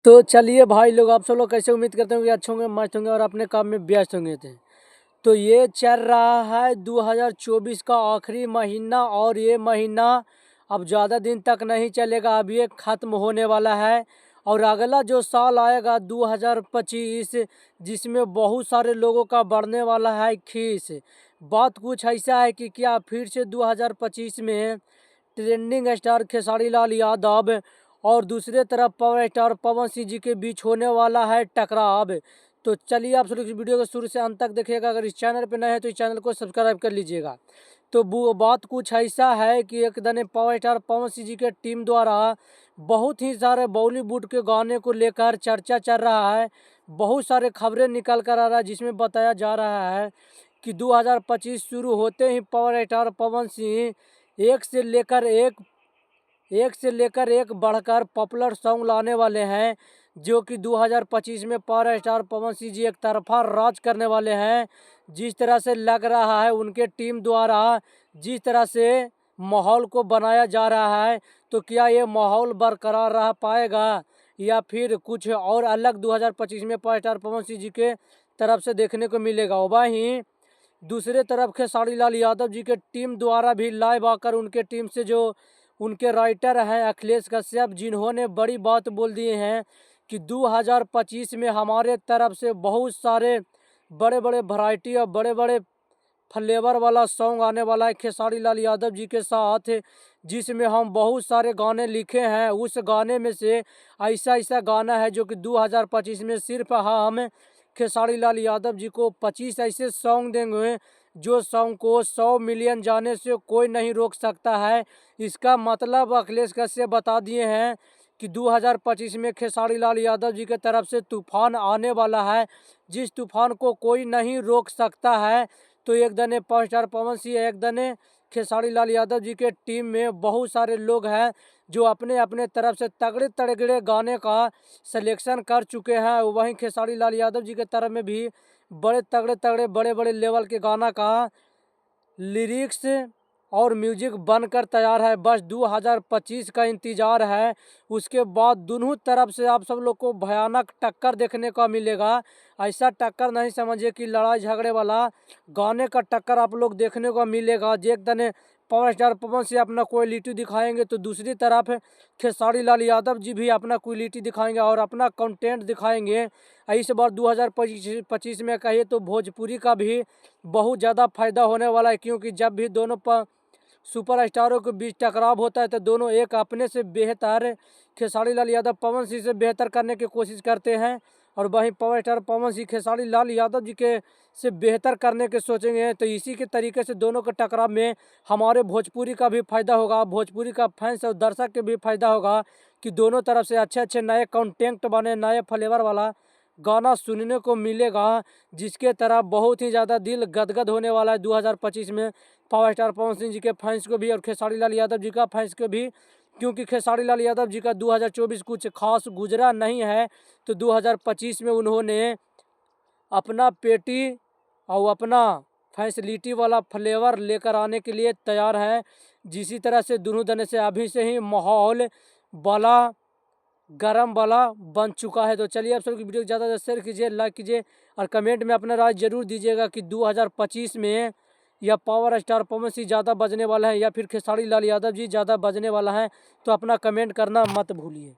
तो चलिए भाई लोग, आप सब लोग कैसे, उम्मीद करते हैं कि अच्छे होंगे, मस्त होंगे और अपने काम में व्यस्त होंगे थे। तो ये चल रहा है 2024 का आखिरी महीना और ये महीना अब ज़्यादा दिन तक नहीं चलेगा, अब ये ख़त्म होने वाला है। और अगला जो साल आएगा 2025, जिसमें बहुत सारे लोगों का बढ़ने वाला है खीस। बात कुछ ऐसा है कि क्या फिर से 2025 में ट्रेंडिंग स्टार खेसारी लाल यादव और दूसरे तरफ पावर स्टार पवन सिंह जी के बीच होने वाला है टकराव। तो चलिए आप सभी इस वीडियो को शुरू से अंत तक देखिएगा। अगर इस चैनल पर नए हैं तो इस चैनल को सब्सक्राइब कर लीजिएगा। तो वो बात कुछ ऐसा है कि एक दिन पावर स्टार पवन सिंह जी के टीम द्वारा बहुत ही सारे बॉलीवुड के गाने को लेकर चर्चा चल रहा है। बहुत सारे खबरें निकल कर आ रहा है, जिसमें बताया जा रहा है कि 2025 शुरू होते ही पावर स्टार पवन सिंह एक से लेकर एक बढ़कर पॉपुलर सॉन्ग लाने वाले हैं, जो कि 2025 में पावर स्टार पवन सिंह जी एक तरफा राज करने वाले हैं। जिस तरह से लग रहा है उनके टीम द्वारा जिस तरह से माहौल को बनाया जा रहा है, तो क्या ये माहौल बरकरार रह पाएगा या फिर कुछ और अलग 2025 में पावर स्टार पवन सिंह जी के तरफ से देखने को मिलेगा। वहीं दूसरे तरफ खेसारी लाल यादव जी के टीम द्वारा भी लाइव आकर उनके टीम से जो उनके राइटर हैं अखिलेश कश्यप, जिन्होंने बड़ी बात बोल दिए हैं कि 2025 में हमारे तरफ से बहुत सारे बड़े बड़े वैरायटी और बड़े बड़े फ्लेवर वाला सॉन्ग आने वाला है खेसारी लाल यादव जी के साथ, जिसमें हम बहुत सारे गाने लिखे हैं। उस गाने में से ऐसा ऐसा गाना है जो कि 2025 में सिर्फ हम खेसारी लाल यादव जी को 25 ऐसे सॉन्ग देंगे जो सॉन्ग को 100 मिलियन जाने से कोई नहीं रोक सकता है। इसका मतलब अखिलेश कश्यप बता दिए हैं कि 2025 में खेसारी लाल यादव जी के तरफ से तूफान आने वाला है, जिस तूफान को कोई नहीं रोक सकता है। तो एक दने पावर स्टार पवन सिंह, एक दने खेसारी लाल यादव जी के टीम में बहुत सारे लोग हैं जो अपने अपने तरफ से तगड़े तगड़े गाने का सिलेक्शन कर चुके हैं। वहीं खेसारी लाल यादव जी के तरफ में भी बड़े तगड़े तगड़े बड़े बड़े लेवल के गाना का लिरिक्स और म्यूजिक बनकर तैयार है। बस 2025 का इंतजार है। उसके बाद दोनों तरफ से आप सब लोग को भयानक टक्कर देखने को मिलेगा। ऐसा टक्कर नहीं समझिए कि लड़ाई झगड़े वाला, गाने का टक्कर आप लोग देखने को मिलेगा। एक दने पावर स्टार पवन सिंह अपना क्वालिटी दिखाएंगे तो दूसरी तरफ खेसारी लाल यादव जी भी अपना क्वालिटी दिखाएंगे और अपना कंटेंट दिखाएंगे। इस बार 2025 में कहिए तो भोजपुरी का भी बहुत ज़्यादा फायदा होने वाला है, क्योंकि जब भी दोनों सुपर स्टारों के बीच टकराव होता है तो दोनों एक अपने से बेहतर, खेसारी लाल यादव पवन सिंह से बेहतर करने की कोशिश करते हैं और वहीं पावर स्टार पवन सिंह खेसारी लाल यादव जी के से बेहतर करने के सोचेंगे। तो इसी के तरीके से दोनों के टकराव में हमारे भोजपुरी का भी फायदा होगा, भोजपुरी का फैंस और दर्शक के भी फायदा होगा कि दोनों तरफ से अच्छे अच्छे नए कंटेंट बने, नए फ्लेवर वाला गाना सुनने को मिलेगा, जिसके तरफ बहुत ही ज़्यादा दिल गदगद होने वाला है 2025 में पावर स्टार पवन सिंह जी के फैंस को भी और खेसारी लाल यादव जी का फैंस को भी। क्योंकि खेसारी लाल यादव जी का 2024 कुछ खास गुजरा नहीं है, तो 2025 में उन्होंने अपना पेटी और अपना फैसिलिटी वाला फ्लेवर लेकर आने के लिए तैयार है। जिसी तरह से दोनों दने से अभी से ही माहौल वाला गरम वाला बन चुका है। तो चलिए आप सबकी वीडियो को ज़्यादा से शेयर कीजिए, लाइक कीजिए और कमेंट में अपना राय जरूर दीजिएगा कि 2025 में या पावर स्टार पवन सिंह ज़्यादा बजने वाला है या फिर खेसारी लाल यादव जी ज़्यादा बजने वाला है। तो अपना कमेंट करना मत भूलिए।